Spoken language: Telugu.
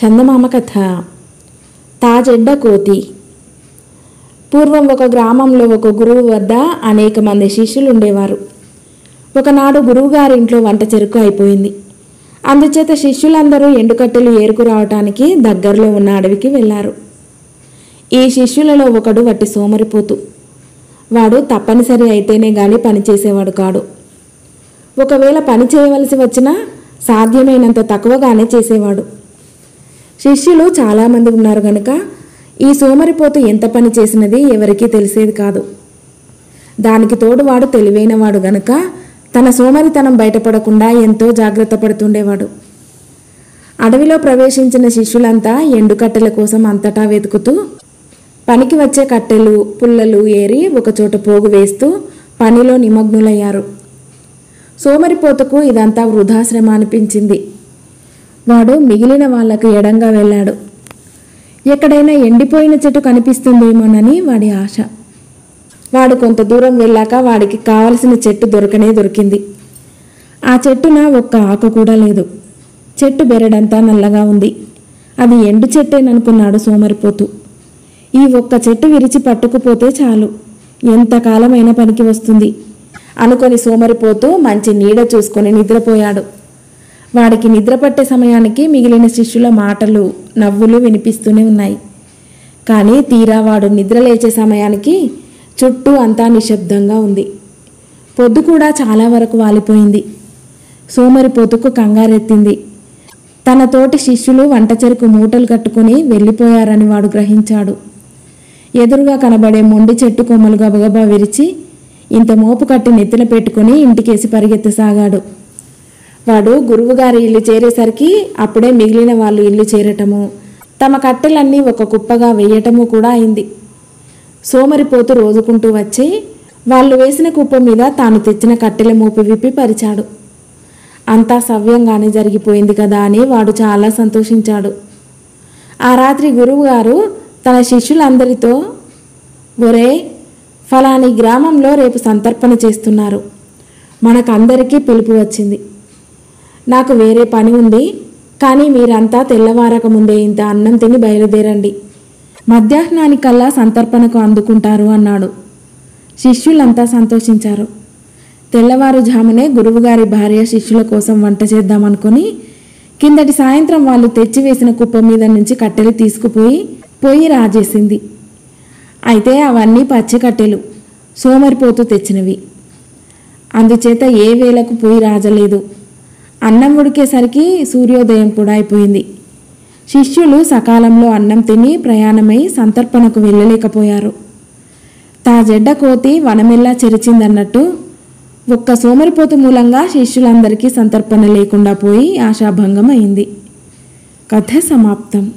చందమామ కథ. తాజెడ్డ కోతి. పూర్వం ఒక గ్రామంలో ఒక గురువు వద్ద అనేక మంది శిష్యులు ఉండేవారు. ఒకనాడు గురువుగారింట్లో వంట చెరుకు అయిపోయింది. అందుచేత శిష్యులందరూ ఎండుకట్టెలు ఏరుకు రావటానికి దగ్గరలో ఉన్న అడవికి వెళ్ళారు. ఈ శిష్యులలో ఒకడు వట్టి సోమరిపోతు. వాడు తప్పనిసరి అయితేనే గాని పని చేసేవాడు కాడు. ఒకవేళ పని చేయవలసి వచ్చినా సాధ్యమైనంత తక్కువగానే చేసేవాడు. శిష్యులు చాలామంది ఉన్నారు గనుక ఈ సోమరిపోతు ఎంత పని చేసినది ఎవరికీ తెలిసేది కాదు. దానికి తోడు వాడు తెలివైనవాడు గనుక తన సోమరితనం బయటపడకుండా ఎంతో జాగ్రత్త పడుతుండేవాడు. అడవిలో ప్రవేశించిన శిష్యులంతా ఎండుకట్టెల కోసం అంతటా వెతుకుతూ పనికి వచ్చే కట్టెలు పుల్లలు ఏరి ఒకచోట పోగు వేస్తూ పనిలో నిమగ్నులయ్యారు. సోమరిపోతుకు ఇదంతా వృధాశ్రమ అనిపించింది. వాడు మిగిలిన వాళ్లకు ఎడంగా వెళ్ళాడు. ఎక్కడైనా ఎండిపోయిన చెట్టు కనిపిస్తుందేమోనని వాడి ఆశ. వాడు కొంత దూరం వెళ్ళాక వాడికి కావలసిన చెట్టు దొరికింది. ఆ చెట్టున ఒక్క ఆకు కూడా లేదు. చెట్టు బెరడంతా నల్లగా ఉంది. అది ఎండు చెట్టేననుకున్నాడు సోమరిపోతు. ఈ ఒక్క చెట్టు విరిచి పట్టుకుపోతే చాలు, ఎంతకాలమైనా పనికి వస్తుంది అనుకొని సోమరిపోతూ మంచి నీడ చూసుకొని నిద్రపోయాడు. వాడికి నిద్రపట్టే సమయానికి మిగిలిన శిష్యుల మాటలు నవ్వులు వినిపిస్తూనే ఉన్నాయి. కానీ తీరా వాడు నిద్రలేచే సమయానికి చుట్టూ అంతా నిశ్శబ్దంగా ఉంది. పొద్దు కూడా చాలా వరకు వాలిపోయింది. సోమరిపోతుకు కంగారెత్తింది. తన తోటి శిష్యులు వంట చెరుకు మూటలు కట్టుకుని వెళ్ళిపోయారని వాడు గ్రహించాడు. ఎదురుగా కనబడే మొండి చెట్టు కొమ్మలు గబగబా విరిచి ఇంత మోపు కట్టి నెత్తిన పెట్టుకుని ఇంటికేసి పరిగెత్తసాగాడు. వాడు గురువుగారి ఇల్లు చేరేసరికి అప్పుడే మిగిలిన వాళ్ళు ఇల్లు చేరటము, తమ కట్టెలన్నీ ఒక కుప్పగా వేయటము కూడా అయింది. సోమరిపోతు రోజుకుంటూ వచ్చి వాళ్ళు వేసిన కుప్ప మీద తాను తెచ్చిన కట్టెల మోపు విప్పి పరిచాడు. అంతా సవ్యంగానే జరిగిపోయింది కదా అని వాడు చాలా సంతోషించాడు. ఆ రాత్రి గురువుగారు తన శిష్యులందరితో, ఒరే, ఫలాని గ్రామంలో రేపు సంతర్పణ చేస్తున్నారు. మనకందరికీ పిలుపు వచ్చింది. నాకు వేరే పని ఉంది, కానీ మీరంతా తెల్లవారక ముందే ఇంత అన్నం తిని బయలుదేరండి. మధ్యాహ్నానికల్లా సంతర్పణకు అందుకుంటారు అన్నాడు. శిష్యులంతా సంతోషించారు. తెల్లవారుజామునే గురువుగారి భార్య శిష్యుల కోసం వంట చేద్దామనుకొని కిందటి సాయంత్రం వాళ్ళు తెచ్చివేసిన కుప్ప మీద నుంచి కట్టెలు తీసుకుపోయి పొయ్యి రాజేసింది. అయితే అవన్నీ పచ్చి కట్టెలు, సోమరిపోతూ తెచ్చినవి. అందుచేత ఏ వేళకు పొయ్యి రాజలేదు. అన్నం ఉడికేసరికి సూర్యోదయం కూడా అయిపోయింది. శిష్యులు సకాలంలో అన్నం తిని ప్రయాణమై సంతర్పణకు వెళ్ళలేకపోయారు. తాజెడ్డ కోతి వనమెల్లా చెరిచిందన్నట్టు ఒక్క సోమరిపోతు మూలంగా శిష్యులందరికీ సంతర్పణ లేకుండా పోయి ఆశాభంగం అయింది. కథ సమాప్తం.